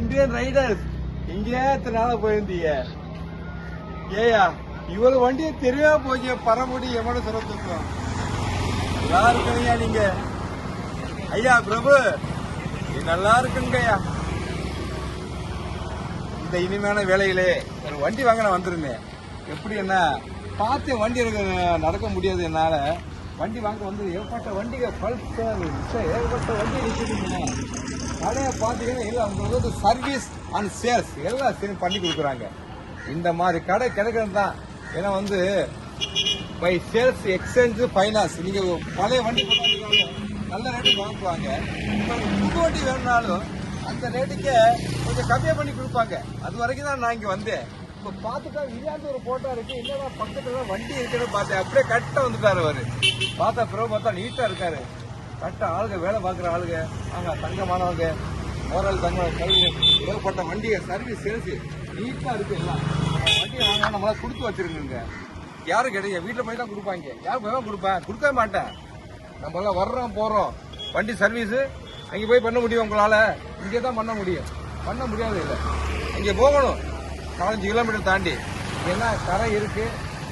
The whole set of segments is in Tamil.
இந்தியன் ரைடர்ஸ் இங்கே எத்தனை நாளா போயிருந்தீங்க? ஏயா இவ்வளவு வண்டியை தெரியாம போச்சு. பரமுடி எமன சுரத்துக்கும் நல்லா இருக்குங்கய்யா நீங்க. ஐயா பிரபு நல்லா இருக்குங்கய்யா. இந்த இனிமையான வேலையிலே ஒரு வண்டி வாங்க நான் வந்திருந்தேன். எப்படி என்ன பார்த்தேன், வண்டி எனக்கு நடக்க முடியாது என்னால. வண்டி வாங்க வந்து ஏற்பட்ட வண்டிகள் பல்சர் ஏற்பட்ட வண்டி நிற்கிறீங்க. கடையை பார்த்தீங்கன்னா இல்லை அவங்க வந்து சர்வீஸ் அண்ட் சேல்ஸ் எல்லாம் பண்ணி கொடுக்குறாங்க. இந்த மாதிரி கடை கிடைக்கிறது தான். ஏன்னா வந்து பை சேல்ஸ் எக்ஸ்சேஞ்சு ஃபைனான்ஸ் நீங்க பழைய வண்டி நல்ல ரேட்டுக்கு வாங்குவாங்க. புது வண்டி வேணும்னாலும் அந்த ரேட்டுக்கு கொஞ்சம் கம்மியாக பண்ணி கொடுப்பாங்க. அது வரைக்கும் தான் நான் இங்கே வந்தேன். இப்போ பார்த்துட்டா இல்லாத ஒரு போட்டோ இருக்கு. இல்லைன்னா பக்கத்துல வண்டி இருக்குன்னு பார்த்தேன். அப்படியே கரெக்டாக வந்துட்டாரு அவரு. பார்த்தா பிறகு பார்த்தா நீட்டா இருக்காரு. கரெக்டாக ஆளுங்க வேலை பார்க்குற ஆளுங்க அவங்க தங்கமானவங்க மோரல் தங்க கல்வி ஏகப்பட்ட வண்டியை சர்வீஸ் சேல்ஸ் நீட்டா இருக்கு. எல்லாம் வண்டி வாங்க நம்மளா கொடுத்து வச்சிருக்குங்க. யாரும் கிடையாது, வீட்டில் போய் தான் கொடுப்பாங்க. யாரும் போய் தான் கொடுப்பேன், கொடுக்கவே மாட்டேன். நம்ம எல்லாம் வர்றோம் போறோம். வண்டி சர்வீஸ் அங்கே போய் பண்ண முடியும் உங்களால? இங்கே தான் பண்ண முடியும். பண்ண முடியாது இல்லை, இங்கே போகணும் 4-5 கிலோமீட்டர் தாண்டி. ஏன்னா கரை இருக்கு,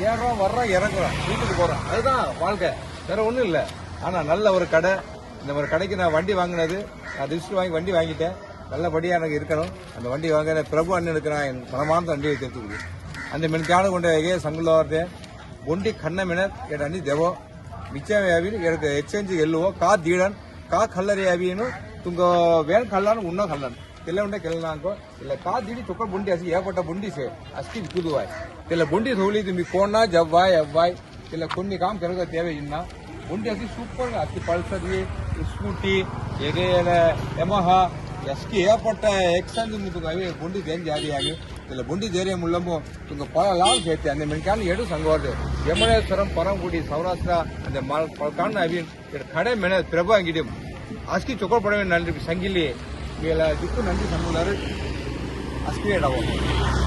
ஏறோம் வர்றோம் இறங்குறோம் வீட்டுக்கு போறோம். அதுதான் வாழ்க்கை, வேற ஒன்றும் இல்லை. ஆனால் நல்ல ஒரு கடை. இந்த ஒரு கடைக்கு நான் வண்டி வாங்கினது, நான் ரிஜிஸ்டர் வாங்கி வண்டி வாங்கிட்டேன். நல்லபடியாக எனக்கு இருக்கணும். அந்த வண்டி வாங்க பிரபு அண்ணனுக்கு நான் என் மனமார்ந்த வண்டியை தெரிஞ்சுக்கிது. அந்த மெனக்கான கொண்ட ಹೇಗೆ ಸಂಗಲವರ್ದೆ ಬೊಂಡಿ ಖನ್ನ ಮೆನತ್ ಎಡನಿ ದೇವೋ ಮಿಚ್ಚೆ ಯಾವಿ ಎಡಕ ಎಕ್ಸ್ಚೇಂಜ್ ಎಲ್ಲುವೋ ಕಾ ದೀಡನ್ ಕಾ ಕಲ್ಲರ್ ಯಾವಿನು ತುಂಗ ವೇನ್ ಕಲ್ಲನ್ ಉನ್ನ ಕಲ್ಲನ್ ಕೆಲ ಉಂಡೆ ಕೆಲ ಅನ್ಕೋ ಇಲ್ಲ ಕಾ ದೀಡಿ ಚೊಕ್ಕ ಬೊಂಡಿ ಹಸಿ ಏಪಟ್ಟ ಬೊಂಡಿ ಸೇ ಅಷ್ಟಿ ವಿಕುದುವಾಯ್ ಕೆಲ ಬೊಂಡಿ ಥೋಳಿ ತುಮಿ ಕೋಣ ಜವ್ವಾಯ್ ಅವ್ವಾಯ್ ಕೆಲ కొన్ని ಕಾಮ್ ಕೆಲಗ ತೇವೆ ಇನ್ನ ಬೊಂಡಿ ಹಸಿ ಸೂಪರ್ ಹಸಿ ಪಲ್ಸರ್ ಸ್ಕೂಟಿ ಹೇಗೆ ಯಮಹಾ எஸ்கி ஏற்பட்ட எக்ஸ்டென்ஷன் புண்டி தேஞ்சி ஆடியாங்க. இதில் புண்டி தேரியம் உள்ளமோ இங்கே பல லாபம் சேர்த்து அந்த மென்கான எடு சங்கவாது யமனேஸ்வரம் பரங்குடி சௌராஷ்டிரா அந்த பல்கான அவியன் கடை மென பிரபு அங்கிடும் அஸ்கி சொக்கப்படவே நன்றி சங்கிலி இதில் திக்கு நன்றி சங்குலாரு அஸ்கி இடவும்.